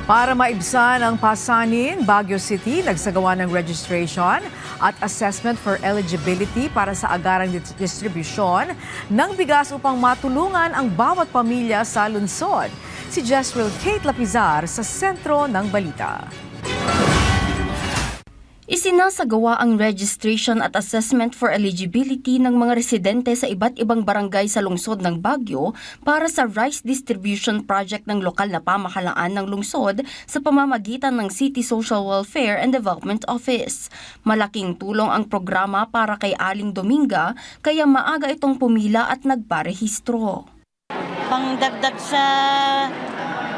Para maibsan ang pasanin, Baguio City nagsagawa ng registration at assessment for eligibility para sa agarang distribusyon ng bigas upang matulungan ang bawat pamilya sa lungsod. Si Jezreel Kate Lapizar sa sentro ng balita. Isinasagawa ang registration at assessment for eligibility ng mga residente sa iba't ibang barangay sa lungsod ng Baguio para sa rice distribution project ng lokal na pamahalaan ng lungsod sa pamamagitan ng City Social Welfare and Development Office. Malaking tulong ang programa para kay Aling Dominga kaya maaga itong pumila at nagparehistro. Pangdagdag sa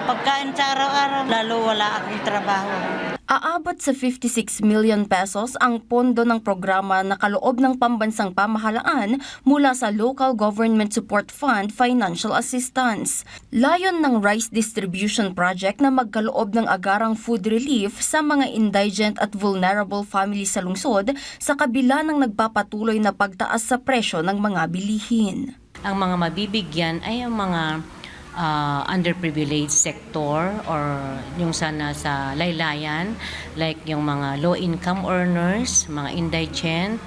pagkain sa araw-araw, lalo wala akong trabaho. Aabot sa 56 million pesos ang pondo ng programa na kaloob ng pambansang pamahalaan mula sa Local Government Support Fund Financial Assistance. Layon ng rice distribution project na magkaloob ng agarang food relief sa mga indigent at vulnerable families sa lungsod sa kabila ng nagpapatuloy na pagtaas sa presyo ng mga bilihin. Ang mga mabibigyan ay ang mga underprivileged sector or yung sana sa laylayan, like yung mga low-income earners, mga indigent,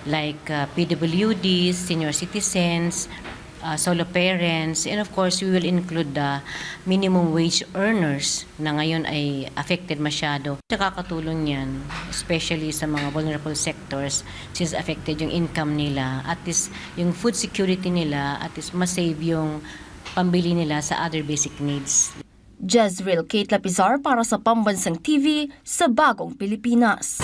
like PWDs, senior citizens, solo parents, and of course we will include the minimum wage earners na ngayon ay affected masyado. Nakakatulong yan, especially sa mga vulnerable sectors since affected yung income nila, at least yung food security nila, at least masave yung pambili nila sa other basic needs. Jezreel Kate Lapizar para sa Pambansang TV sa Bagong Pilipinas.